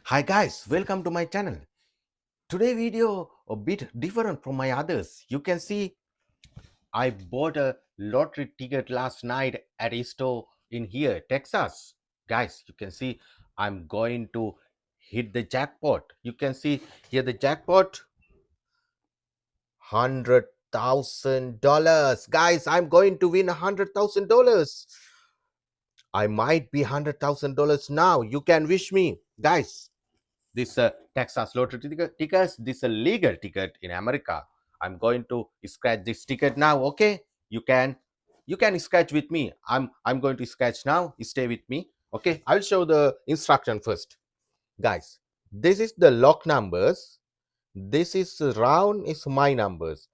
Hi guys, welcome to my channel. Today video a bit different from my others. You can see I bought a lottery ticket last night at a store in here, Texas. Guys, you can see I'm going to hit the jackpot. You can see here the jackpot $100,000. Guys, I'm going to win $100,000. I might be $100,000 now. You can wish me. Guys, this Texas lottery tickets. This is a legal ticket in America. I'm going to scratch this ticket now. Okay, you can scratch with me. I'm going to scratch now. Stay with me. Okay, I'll show the instruction first, guys. This is the lock numbers. This is round is my numbers.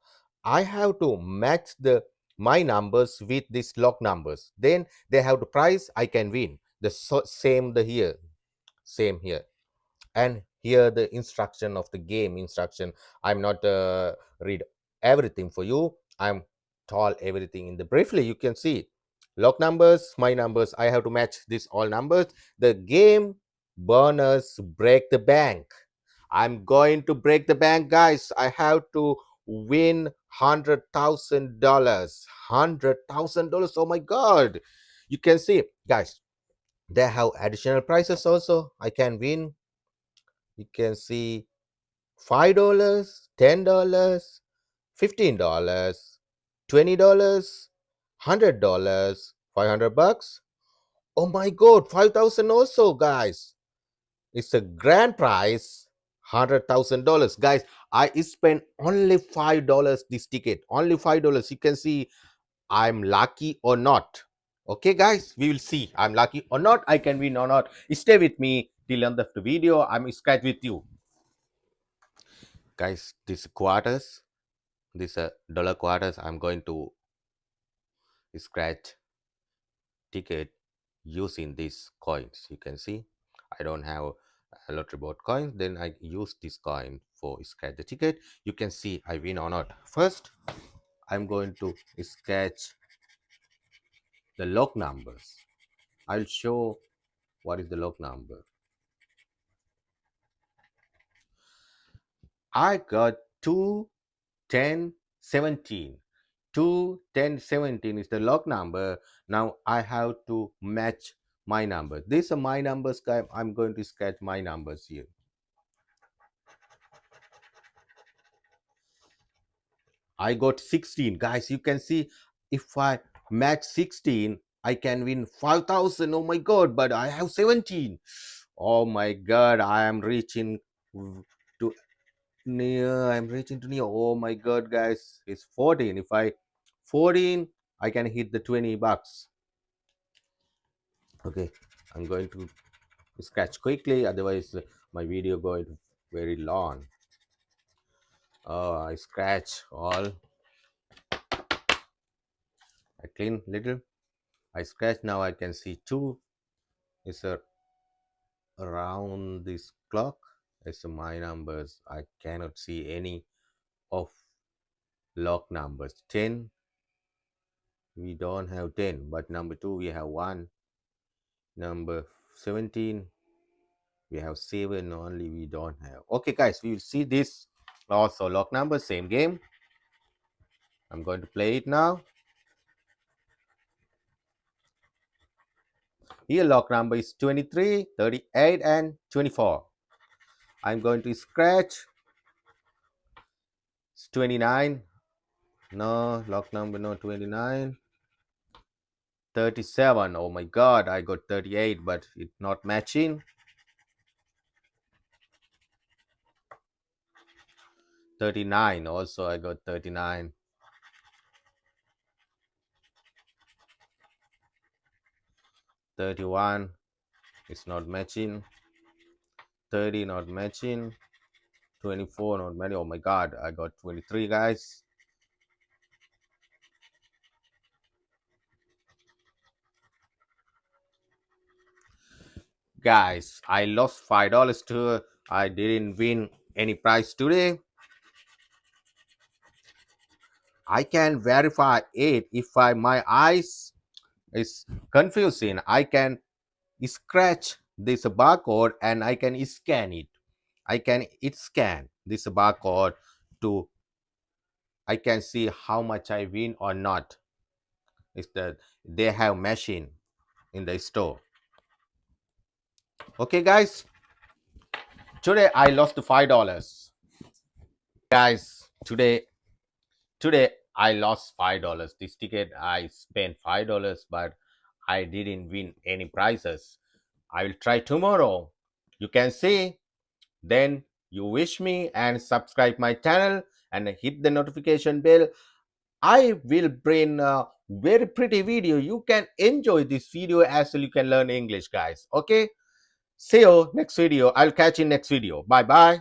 I have to match the my numbers with these lock numbers. Then they have the price. I can win. Same the here. Same here, and here the instruction of the game instruction. I'm not read everything for you. I'm told everything in the briefly. You can see lock numbers, my numbers. I have to match this all numbers. The game bonus break the bank. I'm going to break the bank, guys. I have to win $100,000. $100,000. Oh my god. You can see, guys, they have additional prices also. I can win. You can see $5, $10, $15, $20, $100, $500. Oh my god, 5,000 also, guys. It's a grand prize, $100,000. Guys, I spent only $5 this ticket. Only $5. You can see I'm lucky or not. Okay, guys, we will see. I'm lucky or not. I can win or not. Stay with me till end of the video. I'm scratch with you. Guys, this quarters, this dollar quarters, I'm going to scratch ticket using these coins. You can see I don't have a lottery board coin, then I use this coin for scratch the ticket. You can see I win or not. First, I'm going to sketch the log numbers. I'll show what is the log number. I got 2, 10, 17. 2, 10, 17 is the log number. Now I have to match my number. These are my numbers, guys. I'm going to sketch my numbers here. I got 16, guys. You can see if I match 16, I can win 5,000. Oh my god, but I have 17. Oh my god, I am reaching to near. I'm reaching to near. Oh my god, guys, it's 14. If I 14, I can hit the $20. Okay, I'm going to scratch quickly, otherwise my video going very long. Oh, I scratch all. I clean little. I scratch. Now I can see 2 is around this clock. It's my numbers. I cannot see any of lock numbers. 10, we don't have 10, but number 2 we have 1. Number 17 we have 7 only, we don't have. Okay, guys, we will see this also lock number, same game. I'm going to play it now. Here lock number is 23, 38, and 24. I'm going to scratch. It's 29. No, lock number no 29. 37. Oh my god, I got 38, but it's not matching. 39. Also, I got 39. 31. It's not matching. 30 not matching. 24 not matching. Oh my god, I got 23, guys. Guys, I lost $5 too. I didn't win any prize today. I can verify it if my eyes is confusing. I can scratch this barcode and I can scan it. I can scan this barcode to I can see how much I win or not. It's that they have machine in the store. Okay, guys. Today I lost $5. Guys, today I lost $5. This ticket I spent $5, but I didn't win any prizes. I will try tomorrow. You can see. Then you wish me and subscribe my channel and hit the notification bell. I will bring a very pretty video. You can enjoy this video as well. You can learn English, guys. Okay. See you next video. I'll catch you next video. Bye bye.